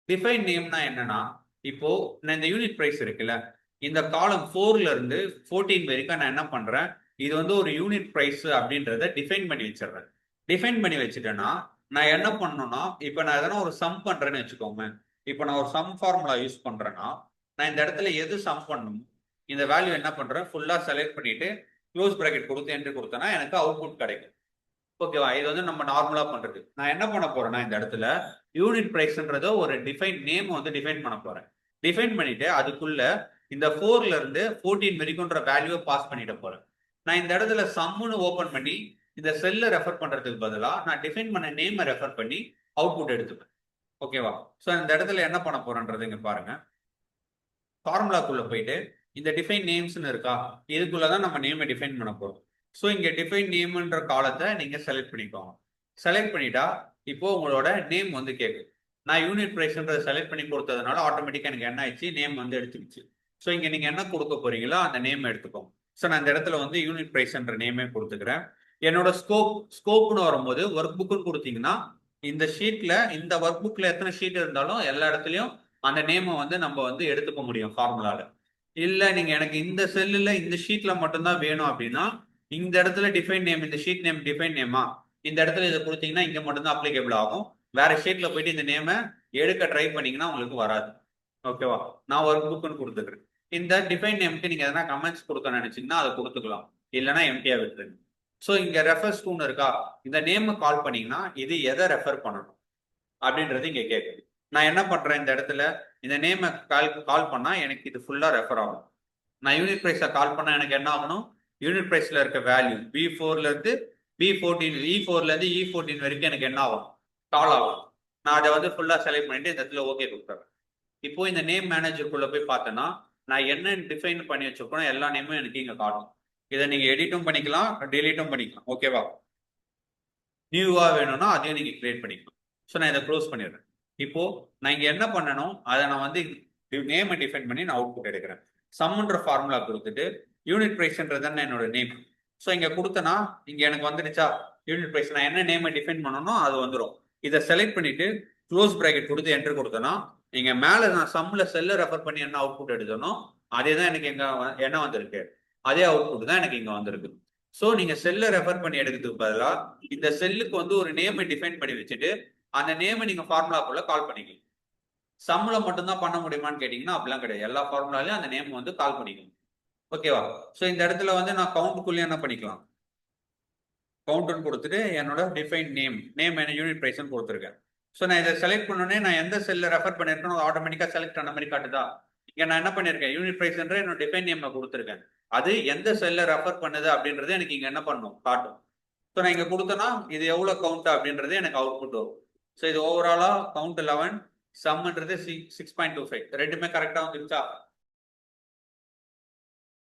Define நேம்னா என்னன்னா, இப்போ நான் இந்த யூனிட் பிரைஸ் இருக்குல்ல, இந்த காலம் 4ல இருந்து 14 வரைக்கும் நான் என்ன பண்றேன், இது வந்து ஒரு யூனிட் பிரைஸ் அப்படின்றத டிஃபைன் பண்ணி வச்சுடுறேன். டிஃபைன் பண்ணி வச்சுட்டேன்னா, நான் என்ன பண்ணணும்னா, இப்ப நான் எதனா ஒரு சம் பண்றேன்னு வச்சுக்கோங்களேன். இப்ப நான் ஒரு சம் ஃபார்முலா யூஸ் பண்றேன்னா, நான் இந்த இடத்துல எது சம் பண்ணணும், இந்த வேல்யூ என்ன பண்றேன், ஃபுல்லா செலக்ட் பண்ணிட்டு, க்ளோஸ் பிராக்கெட் குடுத்து என்டர் குடுத்தேன்னா, எனக்கு அவுட்புட் கிடைக்கும். ஓகேவா? இது வந்து நம்ம நார்மலா பண்றது. நான் என்ன பண்ண போறேன்னா, இந்த இடத்துல யூனிட் பிரைஸ்ன்றத ஒரு டிஃபைன் நேம் வந்து டிஃபைன் பண்ண போறேன். டிஃபைன் பண்ணிட்டு அதுக்குள்ள இந்த 4ல இருந்து 14 வரைக்கும்ன்ற வேல்யூவ பாஸ் பண்ணிட போறேன். நான் இந்த இடத்துல சம்முன்னு ஓப்பன் பண்ணி இந்த செல்ல ரெஃபர் பண்றதுக்கு பதிலா நான் டிஃபைன் பண்ண நேம ரெஃபர் பண்ணி அவுட்புட் எடுத்துப்பேன். ஓகேவா? சோ இந்த இடத்துல என்ன பண்ண போறேன்றத இங்க பாருங்க. ஃபார்முலாக்குள்ள போயிட்டு இந்த டிஃபைன் நேம்ஸ்னு இருக்கா? இதுக்குள்ள தான் நம்ம நேம டிஃபைன் பண்ண போறோம். ஸோ இங்க டிஃபைன் நேம்ன்ற காலத்தை நீங்க செலக்ட் பண்ணிக்கோங்க. செலக்ட் பண்ணிட்டா இப்போ உங்களோட நேம் வந்து கேட்கும். நான் யூனிட் பிரைஸ்ன்றதை செலக்ட் பண்ணி கொடுத்ததுனால ஆட்டோமேட்டிக்கா எனக்கு என்ன ஆயிடுச்சு, நேம் வந்து எடுத்துக்கிச்சு. ஸோ இங்க நீங்க என்ன கொடுக்க போறீங்களோ அந்த நேம் எடுத்துக்கோங்க. ஸோ நான் இந்த இடத்துல வந்து யூனிட் பிரைஸ்ன்ற நேமே கொடுத்துக்கிறேன். என்னோட ஸ்கோப்னு வரும்போது ஒர்க் புக்குன்னு கொடுத்தீங்கன்னா இந்த ஷீட்ல இந்த ஒர்க் புக்ல எத்தனை ஷீட் இருந்தாலும் எல்லா இடத்துலயும் அந்த நேமை வந்து நம்ம வந்து எடுத்துக்க முடியும் ஃபார்முலால. இல்ல நீங்க எனக்கு இந்த செல்லுல இந்த ஷீட்ல மட்டும்தான் வேணும் அப்படின்னா இந்த இடத்துல டிஃபைன் நேம், இந்த ஷீட் நேம் டிஃபைன் நேமா, இந்த இடத்துல இதை கொடுத்தீங்கன்னா இங்க மட்டும்தான் அப்ளிகபிள் ஆகும். வேற ஷீட்ல போயிட்டு இந்த நேமை எடுக்க ட்ரை பண்ணீங்கன்னா உங்களுக்கு வராது. ஓகேவா? நான் ஒர்க் புக்னு கொடுத்துக்கிறேன். இந்த டிஃபைன் நேம்க்கு நீங்க எதனா கமெண்ட்ஸ் கொடுக்க நினைச்சீங்கன்னா அதை கொடுத்துக்கலாம். இல்லைன்னா எம்டியா விட்டுருங்க. ஸோ இங்க ரெஃபர்ஸ் டூன்னு இருக்கா, இந்த நேம் கால் பண்ணீங்கன்னா இது எதை ரெஃபர் பண்ணணும் அப்படின்றது இங்க கேட்குது. நான் என்ன பண்றேன், இந்த இடத்துல இந்த நேமை கால் பண்ணா எனக்கு இது ஃபுல்லா ரெஃபர் ஆகும். நான் யூனிட் பிரைஸை கால் பண்ணா எனக்கு என்ன ஆகணும், யூனிட் பிரைஸ்ல இருக்க வேல்யூ B4ல இருந்து B14, E4ல இருந்து E14 வரைக்கும் எனக்கு என்ன ஆகும், கால் ஆகும். நான் அதை வந்து ஃபுல்லா செலக்ட் பண்ணிட்டு இந்த இடத்துல ஓகே கொடுத்துறேன். இப்போ இந்த நேம் மேனேஜருக்குள்ள போய் பார்த்தேன்னா நான் என்ன டிஃபைன் பண்ணி வச்சிருக்கோம் எல்லா நேமும் எனக்கு இங்க காட்டும். இதை நீங்க எடிட்டும் பண்ணிக்கலாம், டெலீட்டும் பண்ணிக்கலாம். ஓகேவா? நியூவா வேணும்னா அதையும் நீங்க கிரியேட் பண்ணிக்கலாம். ஸோ நான் இதை க்ளோஸ் பண்ணிடுறேன். இப்போ நான் இங்க என்ன பண்ணணும், அதை நான் வந்து நேமை டிஃபைன் பண்ணி நான் அவுட்புட் எடுக்கிறேன். சம்ன்ற ஃபார்முலா கொடுத்துட்டு யூனிட் பிரைஸ்ன்றது என்னோட நேம். ஸோ இங்க கொடுத்தனா இங்க எனக்கு வந்துடுச்சா யூனிட் பிரைஸ், நான் என்ன நேமை டிஃபைன் பண்ணணும் அது வந்துடும். இதை செலக்ட் பண்ணிட்டு க்ளோஸ் பிராக்கெட் கொடுத்து என்டர் கொடுத்தனா நீங்க மேல நான் சம்ல செல்ல ரெஃபர் பண்ணி என்ன அவுட்புட் எடுத்தணும் அதே தான் எனக்கு எங்க என்ன வந்திருக்கு, அதே அவுட்புட் தான் எனக்கு இங்க வந்திருக்கு. ஸோ நீங்க செல்லை ரெஃபர் பண்ணி எடுக்கிறதுக்கு பதிலாக இந்த செல்லுக்கு வந்து ஒரு நேமை டிஃபைன் பண்ணி வச்சுட்டு அந்த நேமை நீங்க ஃபார்முலாக்குள்ள கால் பண்ணிக்கலாம். சம்ல மட்டும்தான் பண்ண முடியுமான்னு கேட்டீங்கன்னா அப்படிலாம் கிடையாது. எல்லா ஃபார்முலாலையும் அந்த நேம் வந்து கால் பண்ணிக்கலாம். ஓகேவா? ஸோ இந்த இடத்துல வந்து நான் கவுண்ட்டுக்குள்ளேயே என்ன பண்ணிக்கலாம், கவுண்ட்னு கொடுத்துட்டு என்னோட டிஃபைன் நேம் என்ன யூனிட் பிரைஸ்னு கொடுத்துருக்கேன். ஸோ நான் இதை செலக்ட் பண்ணோடனே நான் எந்த செல்ல ரெஃபர் பண்ணிருக்கேன் ஆட்டோமேட்டிக்கா செலக்ட் ஆன மாதிரி காட்டுதா. இங்க நான் என்ன பண்ணிருக்கேன், யூனிட் பிரைஸ்ன்ற என்னோட டிஃபைன் நேம் நான் கொடுத்துருக்கேன். அது எந்த செல்ல ரெஃபர் பண்ணுது அப்படின்றது எனக்கு இங்க என்ன பண்ணும் காட்டும். ஸோ நான் இங்க கொடுத்தேன்னா இது எவ்வளவு கவுண்ட் அப்படின்றது எனக்கு அவுட்புட் வரும். ஸோ இது ஓவராலா கவுண்ட் 11, சம்ன்றது 6.25 ரெண்டுமே கரெக்டா வந்துருச்சா?